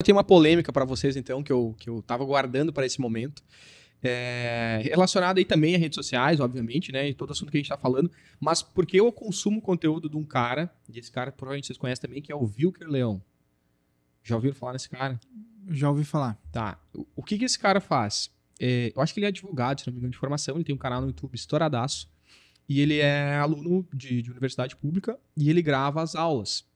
Tem uma polêmica para vocês, então, que eu tava guardando para esse momento. Relacionado aí também a redes sociais, obviamente, né? E todo assunto que a gente tá falando. Mas porque eu consumo conteúdo de um cara, e esse cara provavelmente vocês conhecem também, que é o Wilker Leão. Já ouviram falar nesse cara? Já ouvi falar. Tá. O que esse cara faz? Eu acho que ele é advogado, se não me engano, de formação. Ele tem um canal no YouTube estouradaço. E ele é aluno de universidade pública e ele grava as aulas.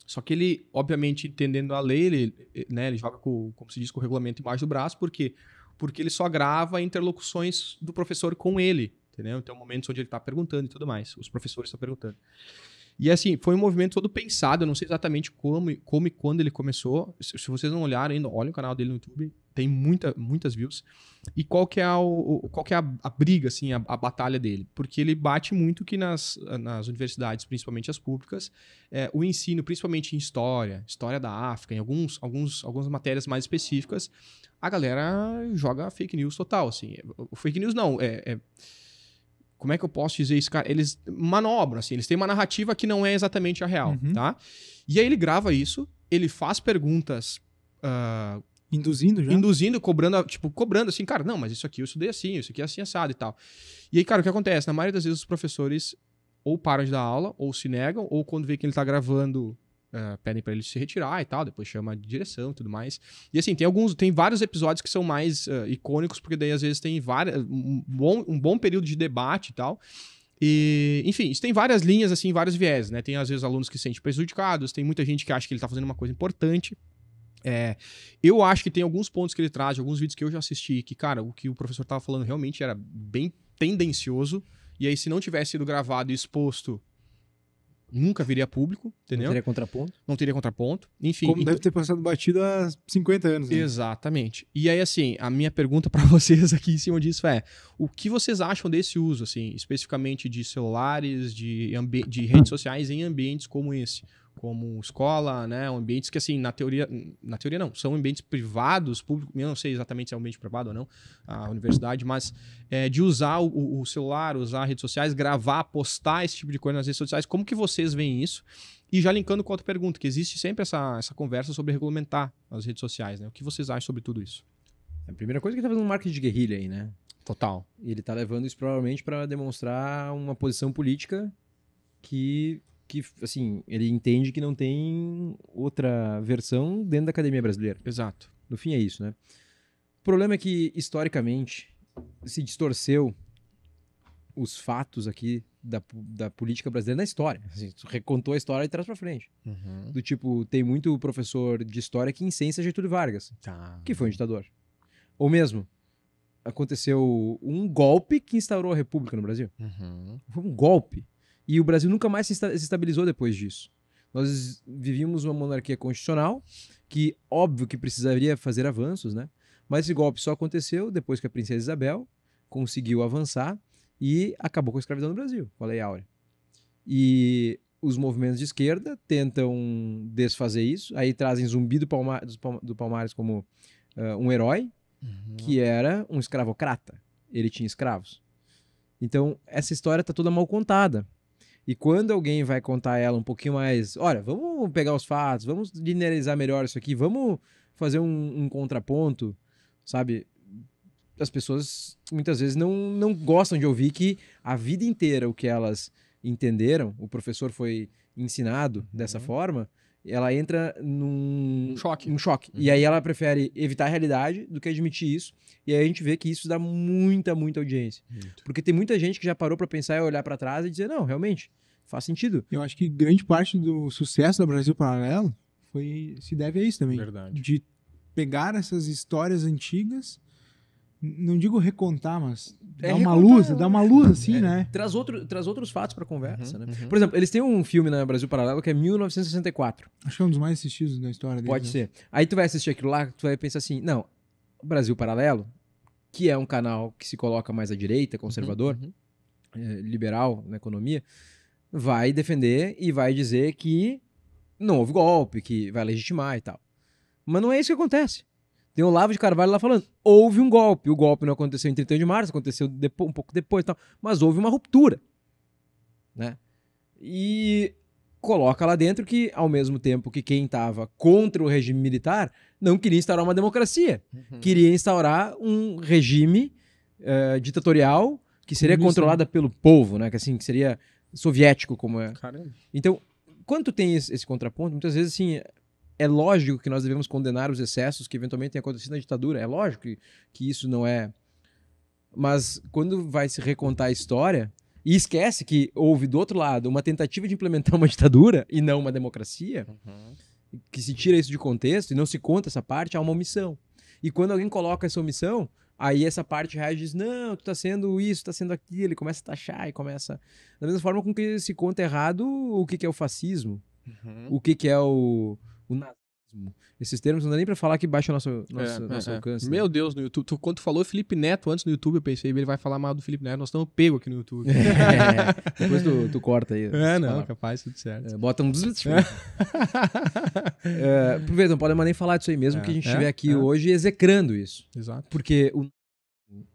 Só que ele, obviamente, entendendo a lei, ele joga, como se diz, com o regulamento embaixo do braço. Por quê? Porque ele só grava interlocuções do professor com ele, entendeu? Então, momentos onde ele está perguntando e tudo mais. Os professores estão perguntando. E assim, foi um movimento todo pensado. Eu não sei exatamente como e quando ele começou. Se vocês não olharem ainda, olhem o canal dele no YouTube. Tem muitas views. E qual que é a briga, assim, a batalha dele? Porque ele bate muito que nas universidades, principalmente as públicas, o ensino, principalmente em história da África, em algumas matérias mais específicas, a galera joga fake news total, assim. O fake news não, como é que eu posso dizer isso, cara? Eles manobram, assim, eles têm uma narrativa que não é exatamente a real, tá? E aí ele grava isso, ele faz perguntas... Induzindo já? Induzindo, cobrando assim, cara, não, mas isso aqui eu estudei assim, isso aqui é assim assado e tal. E aí, cara, o que acontece? Na maioria das vezes os professores ou param de dar aula, ou se negam, ou quando vê que ele tá gravando, pedem pra ele se retirar e tal, depois chama de direção e tudo mais. E assim, tem vários episódios que são mais icônicos, porque daí às vezes tem um bom período de debate e tal. E, enfim, isso tem várias linhas, assim, vários viés, né? Tem às vezes alunos que se sentem prejudicados, tem muita gente que acha que ele tá fazendo uma coisa importante. Eu acho que tem alguns pontos que ele traz, alguns vídeos que eu já assisti, que, cara, o que o professor tava falando realmente era bem tendencioso, e aí se não tivesse sido gravado e exposto, nunca viria a público, entendeu? Não teria contraponto. Não teria contraponto, enfim. Como deve ter passado batido há 50 anos. Né? Exatamente. E aí, assim, a minha pergunta pra vocês aqui em cima disso o que vocês acham desse uso, assim, especificamente de celulares, de redes sociais em ambientes como esse? Como escola, né? Ambientes que, assim, na teoria não, são ambientes privados, públicos, eu não sei exatamente se é um ambiente privado ou não, a universidade, mas de usar o celular, usar redes sociais, gravar, postar esse tipo de coisa nas redes sociais, como que vocês veem isso? E já linkando com outra pergunta, que existe sempre essa conversa sobre regulamentar as redes sociais, né? O que vocês acham sobre tudo isso? A primeira coisa é que ele tá fazendo um marketing de guerrilha aí, né? Total. E ele tá levando isso provavelmente para demonstrar uma posição política que, assim, ele entende que não tem outra versão dentro da academia brasileira. Exato. No fim é isso, né? O problema é que, historicamente, se distorceu os fatos aqui da política brasileira na história. Assim, recontou a história de trás pra frente. Do tipo, tem muito professor de história que incensa Getúlio Vargas, que foi um ditador. Ou mesmo, aconteceu um golpe que instaurou a República no Brasil. Foi um golpe. E o Brasil nunca mais se estabilizou depois disso. Nós vivíamos uma monarquia constitucional que, óbvio que precisaria fazer avanços, né? Mas esse golpe só aconteceu depois que a princesa Isabel conseguiu avançar e acabou com a escravidão no Brasil, com a Lei Áurea. E os movimentos de esquerda tentam desfazer isso, aí trazem Zumbi do Palmares como um herói, que era um escravocrata. Ele tinha escravos. Então, essa história está toda mal contada. E quando alguém vai contar ela um pouquinho mais, olha, vamos pegar os fatos, vamos linearizar melhor isso aqui, vamos fazer um contraponto, sabe? As pessoas muitas vezes não gostam de ouvir que a vida inteira o que elas entenderam, o professor foi ensinado dessa forma, ela entra num choque. E aí ela prefere evitar a realidade do que admitir isso. E aí a gente vê que isso dá muita audiência. Porque tem muita gente que já parou para pensar e olhar para trás e dizer, não, realmente, faz sentido. Eu acho que grande parte do sucesso do Brasil Paralelo se deve a isso também. Verdade. De pegar essas histórias antigas, não digo recontar, mas dar uma luz assim, né? Traz outros fatos pra conversa, né? Por exemplo, eles têm um filme na Brasil Paralelo que é 1964. Acho que é um dos mais assistidos da história deles. Pode ser. Aí tu vai assistir aquilo lá, tu vai pensar assim, não, Brasil Paralelo, que é um canal que se coloca mais à direita, conservador, liberal na economia, vai defender e vai dizer que não houve golpe, que vai legitimar e tal. Mas não é isso que acontece. Tem o Olavo de Carvalho lá falando, houve um golpe. O golpe não aconteceu em 31 de março, aconteceu um pouco depois e tal, mas houve uma ruptura, né? E coloca lá dentro que, ao mesmo tempo que quem estava contra o regime militar não queria instaurar uma democracia. Queria instaurar um regime ditatorial que seria Comunista, controlada pelo povo, né? Que assim, que seria soviético, como é. Caramba. Então, quando tu tem esse contraponto, muitas vezes, assim, é lógico que nós devemos condenar os excessos que eventualmente têm acontecido na ditadura. É lógico que isso não é... Mas quando vai se recontar a história, e esquece que houve do outro lado uma tentativa de implementar uma ditadura e não uma democracia, que se tira isso de contexto e não se conta essa parte, há uma omissão. E quando alguém coloca essa omissão, aí essa parte reage e diz, não, tu tá sendo isso, tá sendo aquilo, e começa a taxar e começa... Da mesma forma com que se conta errado o que é o fascismo, o que é o nazismo. Esses termos não dá nem pra falar que baixa o nosso alcance. Meu Deus, no YouTube. Quando tu falou Felipe Neto antes no YouTube, eu pensei, ele vai falar mal do Felipe Neto. Nós estamos pego aqui no YouTube. Depois tu corta aí. Não, capaz, tudo certo. Bota um... Aproveita, não podemos nem falar disso aí mesmo, que a gente estiver aqui hoje execrando isso. Exato. Porque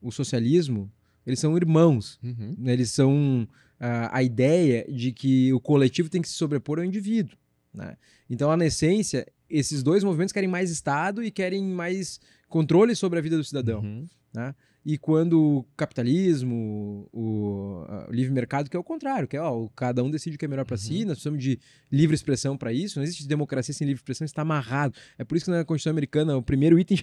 o socialismo, eles são irmãos. Né? Eles são a ideia de que o coletivo tem que se sobrepor ao indivíduo. Né? Então, na essência, esses dois movimentos querem mais Estado e querem mais controle sobre a vida do cidadão. Né? E quando o capitalismo, o livre mercado, que é o contrário, que é cada um decide o que é melhor para si, nós precisamos de livre expressão para isso, não existe democracia sem livre expressão, está amarrado. É por isso que na Constituição Americana o primeiro item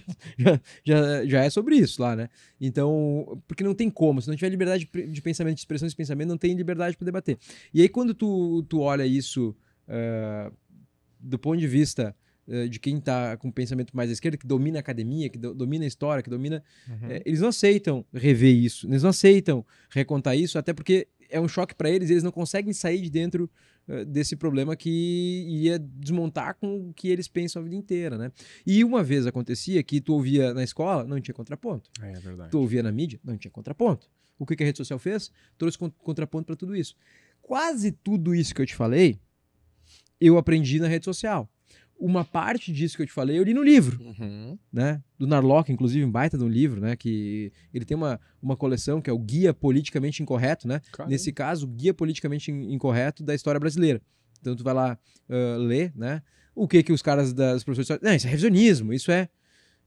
já é sobre isso lá, né? Então, porque não tem como, se não tiver liberdade de pensamento, de expressão de pensamento, não tem liberdade para debater. E aí quando tu olha isso do ponto de vista de quem está com pensamento mais à esquerda, que domina a academia, que domina a história, que domina... eles não aceitam rever isso, eles não aceitam recontar isso, até porque é um choque para eles, eles não conseguem sair de dentro desse problema que ia desmontar com o que eles pensam a vida inteira, né? E uma vez acontecia que tu ouvia na escola, não tinha contraponto. É verdade. Tu ouvia na mídia, não tinha contraponto. O que a rede social fez? Trouxe contraponto para tudo isso. Quase tudo isso que eu te falei, eu aprendi na rede social. Uma parte disso que eu te falei, eu li no livro, né? Do Narlock, inclusive, um baita de um livro, né? Que ele tem uma coleção que é o Guia Politicamente Incorreto, né? Caramba. Nesse caso, o Guia Politicamente Incorreto da História Brasileira. Então, tu vai lá ler, né? O que os caras das professores... Não, isso é revisionismo, isso é...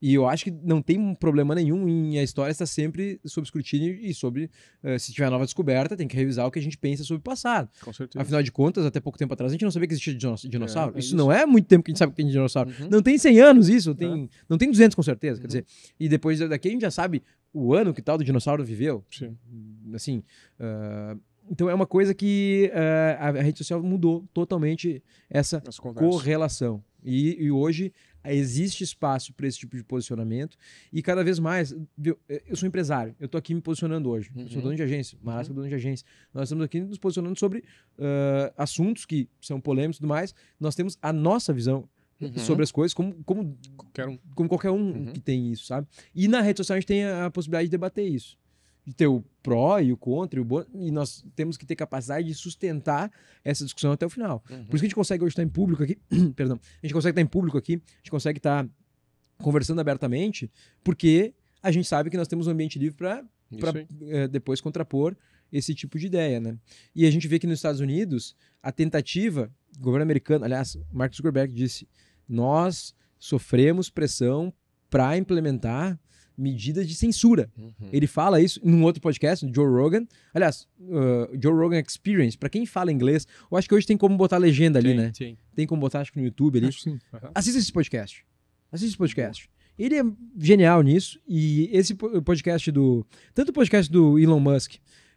E eu acho que não tem um problema nenhum em a história estar sempre sob escrutínio e sobre, se tiver nova descoberta, tem que revisar o que a gente pensa sobre o passado. Com certeza. Afinal de contas, até pouco tempo atrás, a gente não sabia que existia dinossauro. É isso isso. não é muito tempo que a gente sabe que tem dinossauro. Não tem 100 anos isso, não tem 200 com certeza. Quer dizer, e depois daqui a gente já sabe o ano que tal do dinossauro viveu. Sim. Assim, então é uma coisa que a rede social mudou totalmente essa correlação. E hoje existe espaço para esse tipo de posicionamento e cada vez mais, eu sou empresário, eu estou aqui me posicionando hoje, eu sou dono de agência, Marasco é dono de agência, nós estamos aqui nos posicionando sobre assuntos que são polêmicos e tudo mais, nós temos a nossa visão sobre as coisas, como qualquer um que tem isso, sabe? E na rede social a gente tem a possibilidade de debater isso. De ter o pró e o contra, e nós temos que ter capacidade de sustentar essa discussão até o final. Por isso que a gente consegue hoje estar em público aqui, perdão, a gente consegue estar em público aqui, a gente consegue estar conversando abertamente, porque a gente sabe que nós temos um ambiente livre para depois contrapor esse tipo de ideia, né? E a gente vê que nos Estados Unidos, a tentativa, o governo americano, aliás, Mark Zuckerberg disse, nós sofremos pressão para implementar medidas de censura. Ele fala isso num outro podcast, no Joe Rogan. Aliás, Joe Rogan Experience, para quem fala inglês, eu acho que hoje tem como botar legenda ali, né? Sim. Tem como botar, acho que no YouTube ali. Acho que sim. Assista esse podcast. Assista esse podcast. Ele é genial nisso, e esse podcast tanto o podcast do Elon Musk,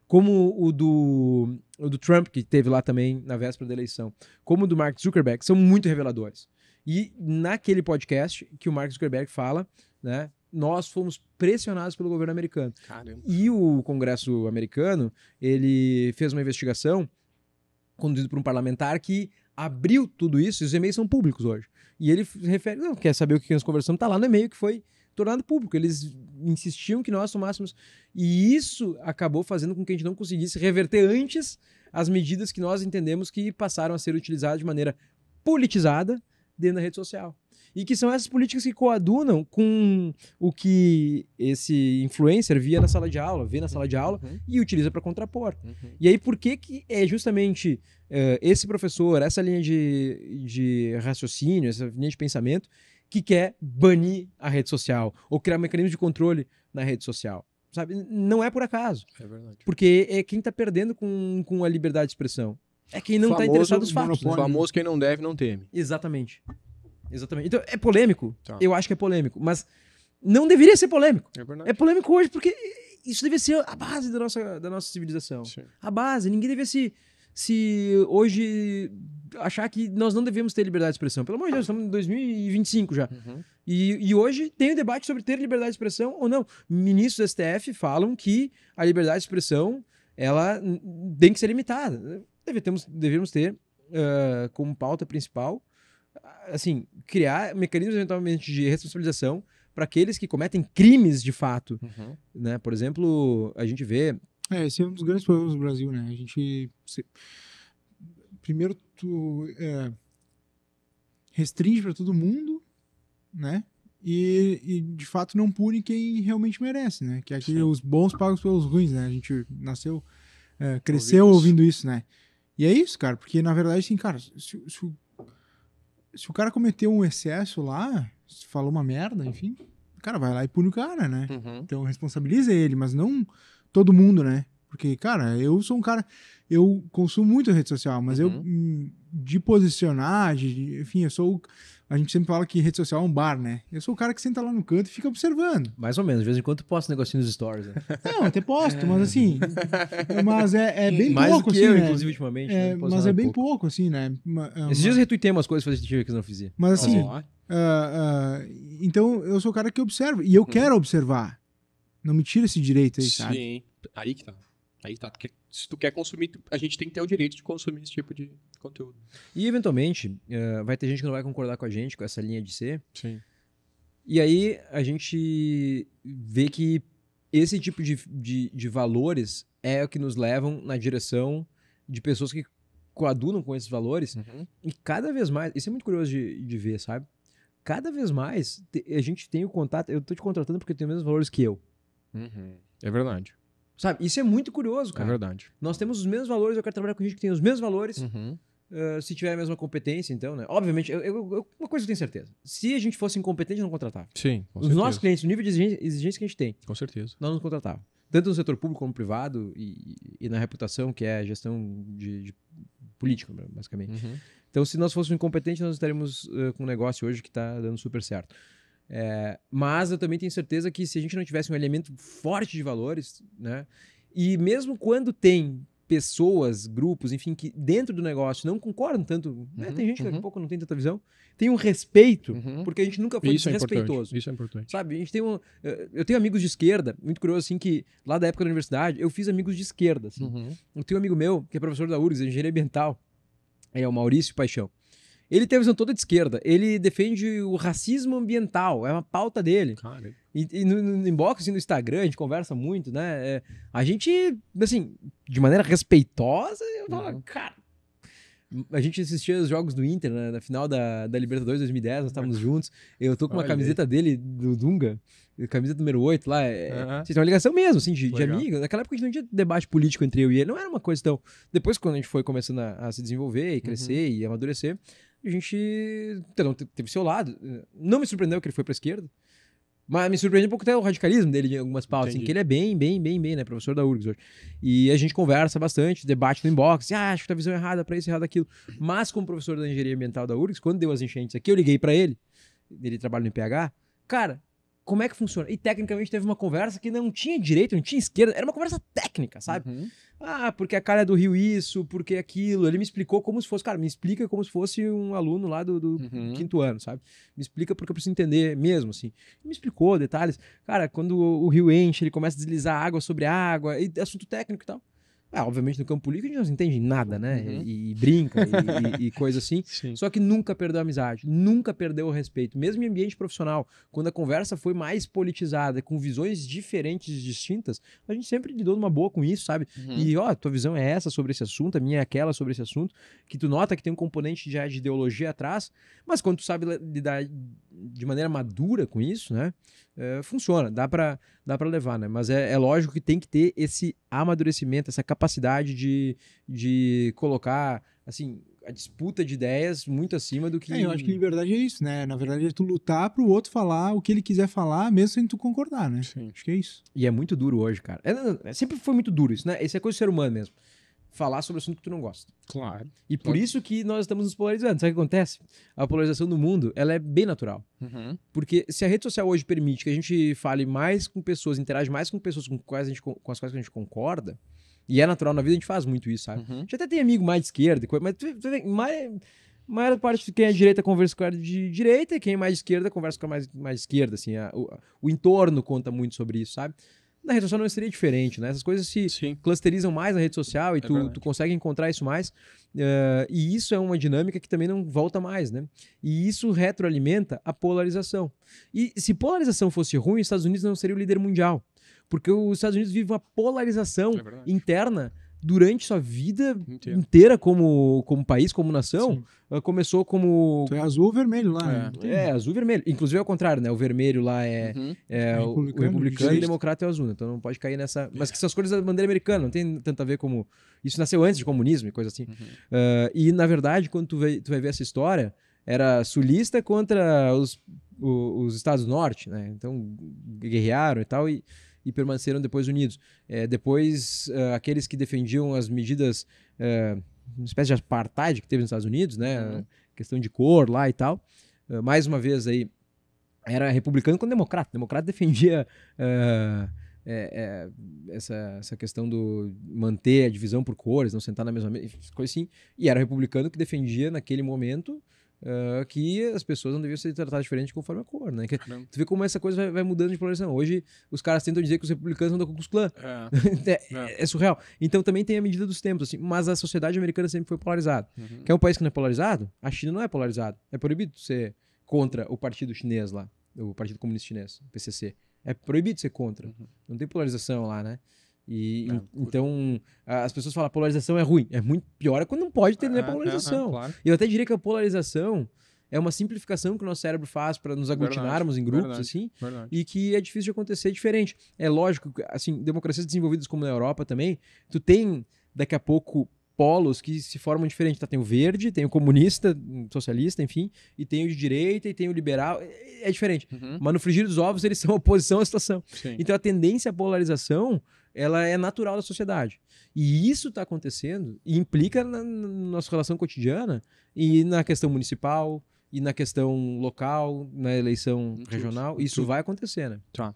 como o do Trump, que teve lá também na véspera da eleição, como o do Mark Zuckerberg, são muito reveladores. E naquele podcast que o Mark Zuckerberg fala, né, nós fomos pressionados pelo governo americano. Caramba. E o Congresso americano, ele fez uma investigação conduzida por um parlamentar que abriu tudo isso, e os e-mails são públicos hoje. E ele refere, não, quer saber o que nós conversamos, tá lá no e-mail que foi tornado público. Eles insistiam que nós tomássemos... E isso acabou fazendo com que a gente não conseguisse reverter antes as medidas que nós entendemos que passaram a ser utilizadas de maneira politizada dentro da rede social. E que são essas políticas que coadunam com o que esse influencer vê na sala de aula e utiliza para contrapor. E aí, por que é justamente esse professor, essa linha de raciocínio, essa linha de pensamento, que quer banir a rede social ou criar mecanismos de controle na rede social. Sabe? Não é por acaso. É verdade. Porque é quem está perdendo com a liberdade de expressão. É quem não está interessado nos fatos. O Né? famoso quem não deve, não teme. Exatamente. Então, é polêmico. Tá. Eu acho que é polêmico. Mas não deveria ser polêmico. É verdade. É polêmico hoje porque isso deveria ser a base da nossa civilização. Sim. A base. Ninguém deveria se hoje achar que nós não devemos ter liberdade de expressão. Pelo amor de Deus, estamos em 2025 já. Uhum. E hoje tem um debate sobre ter liberdade de expressão ou não. Ministros do STF falam que a liberdade de expressão ela tem que ser limitada. Devemos ter como pauta principal assim, criar mecanismos eventualmente de responsabilização para aqueles que cometem crimes de fato. Uhum. Né? Por exemplo, a gente vê... Esse é um dos grandes problemas do Brasil, né? A gente... Primeiro, tu restringe para todo mundo, né? E, de fato, não pune quem realmente merece, né? Que é os bons pagam pelos ruins, né? A gente nasceu, cresceu ouvindo isso, né? E é isso, cara. Porque, na verdade, assim, cara, se o cara cometeu um excesso lá, se falou uma merda, enfim, o cara vai lá e pune o cara, né? Uhum. Então, responsabiliza ele, mas não todo mundo, né? Porque, cara, eu sou um cara... Eu consumo muito rede social, mas eu, de posicionar, enfim, eu sou... A gente sempre fala que rede social é um bar, né? Eu sou o cara que senta lá no canto e fica observando. Mais ou menos, de vez em quando posto negocinho nos stories. Né? Não, até posto, mas assim... Mas é bem mais pouco, do que assim, eu, né? inclusive, ultimamente. Né? Mas é bem pouco, assim, né? Esses dias eu retuitei umas coisas que eu não fiz. Mas assim... então, eu sou o cara que observa. E eu quero observar. Não me tira esse direito aí, sabe? Sim, aí que tá. Porque se tu quer consumir, a gente tem que ter o direito de consumir esse tipo de conteúdo. E, eventualmente, vai ter gente que não vai concordar com a gente, com essa linha de ser. Sim. E aí, a gente vê que esse tipo de valores é o que nos levam na direção de pessoas que coadunam com esses valores. Uhum. E cada vez mais... Isso é muito curioso de ver, sabe? Cada vez mais, a gente tem o contato... Eu tô te contratando porque eu tenho os mesmos valores que eu. Uhum. É verdade. Sabe? Isso é muito curioso, cara. É verdade. Nós temos os mesmos valores, eu quero trabalhar com gente que tem os mesmos valores, Uhum. se tiver a mesma competência, então, né? Obviamente, uma coisa eu tenho certeza. Se a gente fosse incompetente, eu não contratava. Sim, com Os certeza. nossos clientes, o nível de exigência que a gente tem, Com certeza. nós não contratávamos. Tanto no setor público como no privado e na reputação, que é a gestão de política, basicamente. Uhum. Então, se nós fôssemos incompetentes, nós estaríamos com um negócio hoje que está dando super certo. Mas eu também tenho certeza que se a gente não tivesse um elemento forte de valores, né? E mesmo quando tem pessoas, grupos, enfim, que dentro do negócio não concordam tanto, né? Tem gente que daqui a pouco não tem tanta visão, tem um respeito, porque a gente nunca foi desrespeitoso. Isso é importante. Sabe, a gente tem eu tenho amigos de esquerda, muito curioso, assim, que lá da época da universidade, eu fiz amigos de esquerda, assim. Uhum. Eu tenho um amigo meu, que é professor da URGS, engenharia ambiental, é o Maurício Paixão. Ele tem a visão toda de esquerda. Ele defende o racismo ambiental. É uma pauta dele. Cara. E no inbox, assim, no Instagram, a gente conversa muito, né? A gente, assim, de maneira respeitosa, eu falo, cara... A gente assistia os jogos do Inter, né? Na final da Libertadores 2010, nós estávamos juntos. Eu tô com uma camiseta dele, do Dunga, camisa número 8 lá. Tem uma ligação mesmo, assim, de amigo. Naquela época a gente não tinha debate político entre eu e ele. Não era uma coisa tão... Depois, quando a gente foi começando a se desenvolver e crescer e amadurecer, a gente teve seu lado. Não me surpreendeu que ele foi pra esquerda, mas me surpreende um pouco até o radicalismo dele em algumas pautas, assim, que ele é bem, né? Professor da URGS hoje. E a gente conversa bastante, debate no inbox, acho que tá a visão errada pra isso, errado aquilo. Mas como professor da engenharia ambiental da URGS, quando deu as enchentes aqui, eu liguei pra ele trabalha no IPH, cara, como é que funciona? E tecnicamente teve uma conversa que não tinha direita, não tinha esquerda, era uma conversa técnica, sabe? Uhum. Porque a calha do Rio isso, porque aquilo. Ele me explicou como se fosse, cara, me explica como se fosse um aluno lá do quinto ano, sabe? Me explica porque eu preciso entender mesmo, assim. Me explicou detalhes. Cara, quando o rio enche, ele começa a deslizar água sobre água, e assunto técnico e tal. Obviamente no campo político a gente não entende nada, né? E brinca e coisa assim. Sim. Só que nunca perdeu a amizade, nunca perdeu o respeito. Mesmo em ambiente profissional, quando a conversa foi mais politizada, com visões diferentes e distintas, a gente sempre lidou numa boa com isso, sabe? E, tua visão é essa sobre esse assunto, a minha é aquela sobre esse assunto, que tu nota que tem um componente já de ideologia atrás, mas quando tu sabe lidar de maneira madura com isso, né? Funciona, dá pra levar, né? Mas é lógico que tem que ter esse amadurecimento, essa capacidade de colocar assim, a disputa de ideias muito acima do que... Eu acho que liberdade é isso, né? Na verdade é tu lutar pro outro falar o que ele quiser falar, mesmo sem tu concordar, né? Sim. Acho que é isso. E é muito duro hoje, cara. Sempre foi muito duro isso, né? Isso é coisa do ser humano mesmo. Falar sobre o assunto que tu não gosta. Claro. E por isso que nós estamos nos polarizando. Sabe o que acontece? A polarização do mundo, ela é bem natural. Porque se a rede social hoje permite que a gente fale mais com pessoas, interage mais com pessoas com as quais a gente concorda, e é natural na vida, a gente faz muito isso, sabe? A gente até tem amigo mais de esquerda, mas maior parte de quem é de direita conversa com a de direita, e quem é mais de esquerda conversa com a mais de esquerda, assim. O entorno conta muito sobre isso, sabe? Na rede social não seria diferente, né? Essas coisas se clusterizam mais na rede social e tu consegue encontrar isso mais. E isso é uma dinâmica que também não volta mais, né? E isso retroalimenta a polarização. E se polarização fosse ruim, os Estados Unidos não seria o líder mundial. Porque os Estados Unidos vivem uma polarização interna durante sua vida inteira como país, como nação. Começou como... Tu é azul ou vermelho lá. Azul e vermelho. Inclusive é o contrário, né? O vermelho lá o republicano e o democrata é o azul, né? Então não pode cair nessa... Mas que essas cores da bandeira americana, não tem tanto a ver como... Isso nasceu antes de comunismo e coisa assim. E, na verdade, quando tu vai ver essa história, era sulista contra os Estados do Norte, né? Então, guerrearam e tal, e permaneceram depois unidos. Depois, aqueles que defendiam as medidas, uma espécie de apartheid que teve nos Estados Unidos, né? Questão de cor lá e tal. Mais uma vez aí, era republicano com democrata. O democrata defendia essa questão do manter a divisão por cores, não sentar na mesma mesa, coisa assim. E era republicano que defendia naquele momento que as pessoas não deviam ser tratadas diferente conforme a cor, né? Tu vê como essa coisa vai mudando de polarização. Hoje, os caras tentam dizer que os republicanos são da Ku Klux Klan. É surreal. Então, também tem a medida dos tempos, assim, mas a sociedade americana sempre foi polarizada. Quer um país que não é polarizado? A China não é polarizada. É proibido ser contra o partido chinês lá, o Partido Comunista Chinês, o PCC. É proibido ser contra. Não tem polarização lá, né? Então, as pessoas falam que a polarização é ruim. É muito pior quando não pode ter polarização. Claro. Eu até diria que a polarização é uma simplificação que o nosso cérebro faz para nos aglutinarmos em grupos, assim, e que é difícil de acontecer diferente. É lógico, assim, democracias desenvolvidas como na Europa também, tu tem, daqui a pouco, polos que se formam diferente. Tem o verde, tem o comunista, socialista, enfim, e tem o de direita, e tem o liberal. É diferente. Mas no frigir dos ovos, eles são oposição à situação. Sim. Então, a tendência à polarização, ela é natural da sociedade. E isso está acontecendo e implica na nossa relação cotidiana e na questão municipal, e na questão local, na eleição regional. Isso vai acontecer, né? Tá.